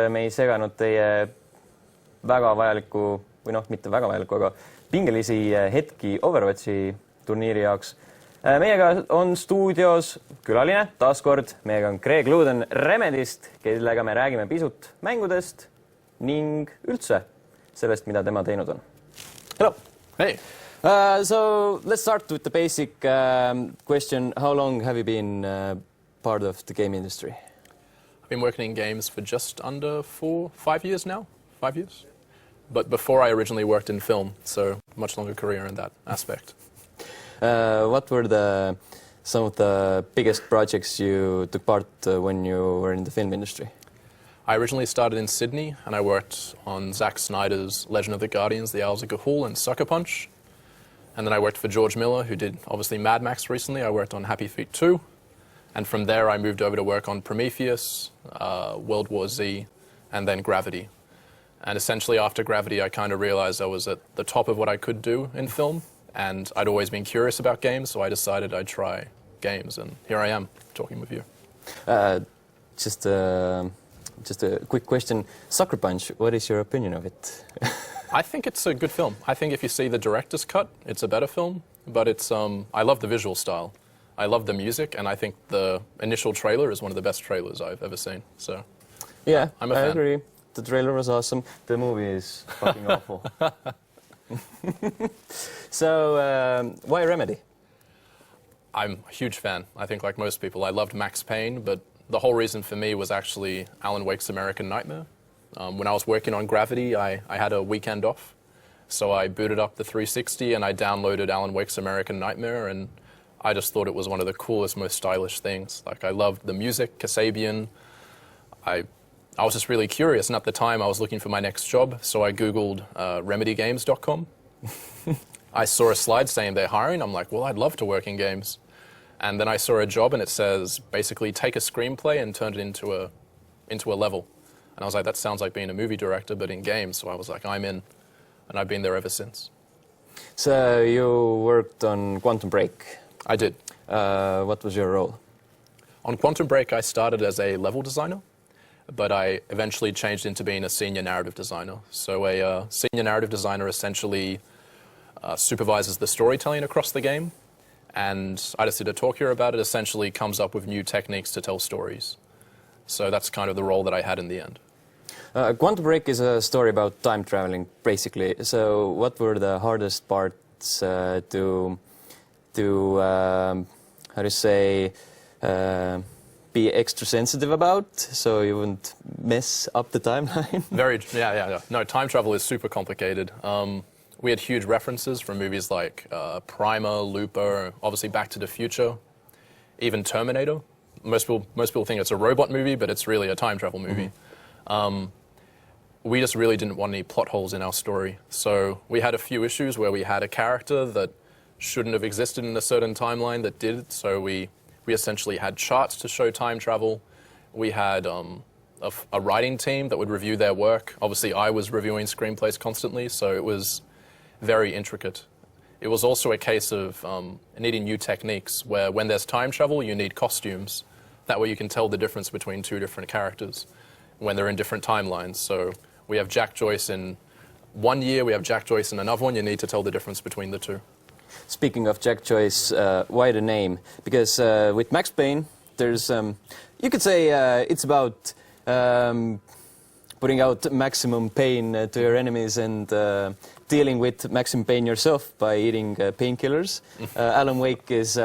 me ei seganud teie väga vajalikku, või noh, mitte väga vajalikku, aga pingelisi hetki Overwatchi turniiri jaoks. Meiega on stuudios külaline, taaskord meiega on Louden Remedyst, kellega me räägime pisut mängudest ning üldse sellest, mida tema teinud on. Hello! Hey! So let's start with the basic question. How long have you been part of the game industry? I've been working in games for just under 5 years now. 5 years. But before I originally worked in film, so much longer career in that aspect. What were some of the biggest projects you took part when you were in the film industry? I originally started in Sydney, and I worked on Zack Snyder's Legend of the Guardians, The Owls of Ga'Hoole, and Sucker Punch. And then I worked for George Miller, who did, obviously, Mad Max recently. I worked on Happy Feet 2. And from there, I moved over to work on Prometheus, World War Z, and then Gravity. And essentially, after Gravity, I kind of realized I was at the top of what I could do in film. And I'd always been curious about games, so I decided I'd try games. And here I am, talking with you. Just a quick question. Sucker Punch, what is your opinion of it? I think it's a good film. I think if you see the director's cut, it's a better film. But it's I love the visual style. I love the music, and I think the initial trailer is one of the best trailers I've ever seen. So yeah, I'm a fan. I agree. The trailer was awesome. The movie is fucking awful. So why Remedy? I'm a huge fan. I think like most people, I loved Max Payne, but the whole reason for me was actually Alan Wake's American Nightmare. When I was working on Gravity, I had a weekend off. So I booted up the 360 and I downloaded Alan Wake's American Nightmare, and I just thought it was one of the coolest, most stylish things. Like, I loved the music, Kasabian. I was just really curious, and at the time I was looking for my next job, so I Googled remedygames.com. I saw a slide saying they're hiring. I'm like, well, I'd love to work in games. And then I saw a job, and it says, basically, take a screenplay and turn it into a level. And I was like, that sounds like being a movie director, but in games. So I was like, I'm in. And I've been there ever since. So you worked on Quantum Break. I did. What was your role? On Quantum Break, I started as a level designer, but I eventually changed into being a senior narrative designer. So a senior narrative designer essentially supervises the storytelling across the game. And I just did a talk here about it, essentially comes up with new techniques to tell stories. So that's kind of the role that I had in the end. Quantum Break is a story about time traveling, basically. So what were the hardest parts to how to say, be extra sensitive about, so you wouldn't mess up the timeline? Yeah. No, time travel is super complicated. We had huge references from movies like Primer, Looper, obviously Back to the Future, even Terminator. Most people think it's a robot movie, but it's really a time travel movie. Mm-hmm. We just really didn't want any plot holes in our story. So we had a few issues where we had a character that shouldn't have existed in a certain timeline that did. So we essentially had charts to show time travel. We had a writing team that would review their work. Obviously, I was reviewing screenplays constantly, so it was very intricate. It was also a case of needing new techniques where when there's time travel, you need costumes. That way you can tell the difference between two different characters when they're in different timelines. So we have Jack Joyce in one year, we have Jack Joyce in another one. You need to tell the difference between the two. Speaking of Jack Joyce, why the name? Because with Max Payne, there's, you could say it's about putting out maximum pain to your enemies and dealing with maximum pain yourself by eating painkillers. Alan Wake is,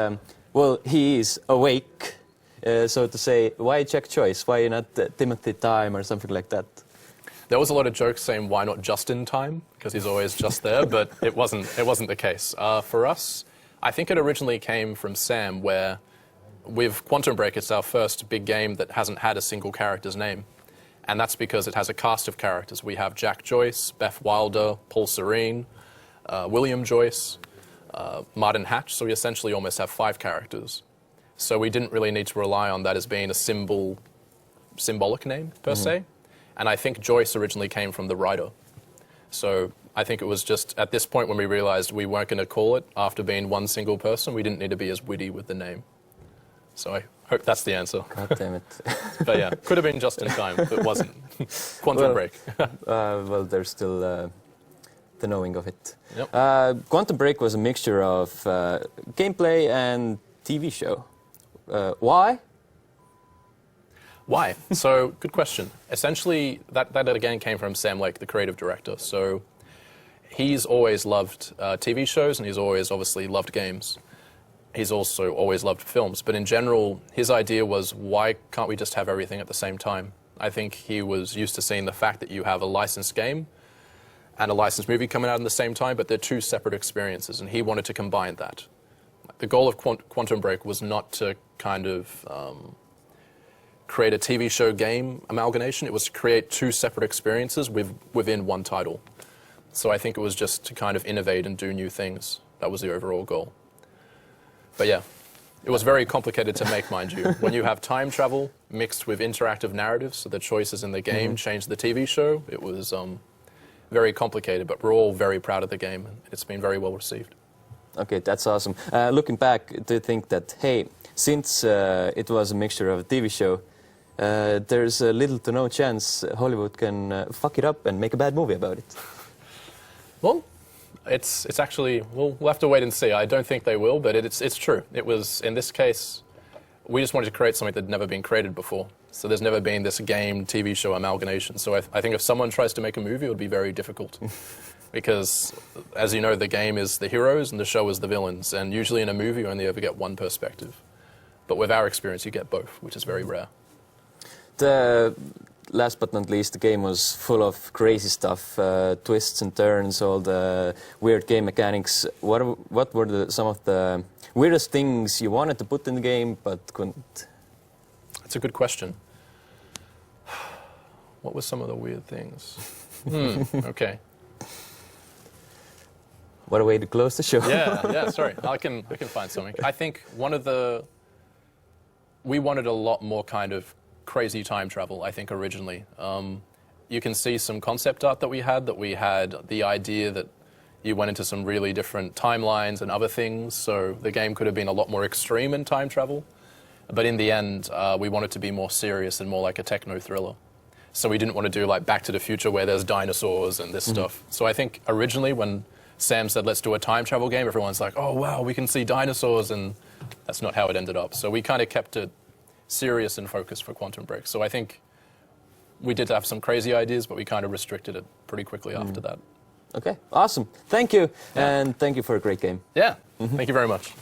well, he is awake, so to say. Why Jack Joyce? Why not Timothy Time or something like that? There was a lot of jokes saying why not just in time, because he's always just there, but it wasn't the case. For us, I think it originally came from Sam, where with Quantum Break, it's our first big game that hasn't had a single character's name. And that's because it has a cast of characters. We have Jack Joyce, Beth Wilder, Paul Serene, William Joyce, Martin Hatch, so we essentially almost have 5 characters. So we didn't really need to rely on that as being a symbolic name, per se. And I think Joyce originally came from the writer. So I think it was just at this point when we realized we weren't going to call it after being one single person, we didn't need to be as witty with the name. So Hope that's the answer. God damn it. But yeah, could have been just in time, but wasn't. Quantum Break. Well, there's still the knowing of it. Yep. Quantum Break was a mixture of gameplay and TV show. Why? Why? So, good question. Essentially, that again came from Sam Lake, the creative director. So, he's always loved TV shows, and he's always obviously loved games. He's also always loved films. But in general, his idea was, why can't we just have everything at the same time? I think he was used to seeing the fact that you have a licensed game and a licensed movie coming out at the same time, but they're two separate experiences, and he wanted to combine that. The goal of Quantum Break was not to kind of create a TV show game amalgamation. It was to create two separate experiences within one title. So I think it was just to kind of innovate and do new things. That was the overall goal. But yeah, it was very complicated to make, mind you. When you have time travel mixed with interactive narratives, so the choices in the game changed the TV show, it was very complicated, but we're all very proud of the game, and it's been very well received. Okay, that's awesome. Looking back, do you think that, hey, since it was a mixture of a TV show, there's little to no chance Hollywood can fuck it up and make a bad movie about it? Well, it's actually, we'll have to wait and see. I don't think they will, but it's true. It was, in this case, we just wanted to create something that had never been created before. So there's never been this game, TV show amalgamation. So I think if someone tries to make a movie, it would be very difficult. Because, as you know, the game is the heroes and the show is the villains. And usually in a movie, you only ever get one perspective. But with our experience, you get both, which is very rare. Last but not least, the game was full of crazy stuff, twists and turns, all the weird game mechanics. What were some of the weirdest things you wanted to put in the game but couldn't? That's a good question. What were some of the weird things? Okay. What a way to close the show. Yeah, sorry. I can find something. I think we wanted a lot more kind of crazy time travel, I think, originally. You can see some concept art that we had the idea that you went into some really different timelines and other things, so the game could have been a lot more extreme in time travel. But in the end, we wanted to be more serious and more like a techno thriller. So we didn't want to do like Back to the Future where there's dinosaurs and this stuff. So I think originally when Sam said, let's do a time travel game, everyone's like, oh wow, we can see dinosaurs, and that's not how it ended up. So we kind of kept it serious and focused for Quantum Break. So I think we did have some crazy ideas, but we kind of restricted it pretty quickly after that. Okay, awesome. Thank you, and thank you for a great game. Yeah, thank you very much.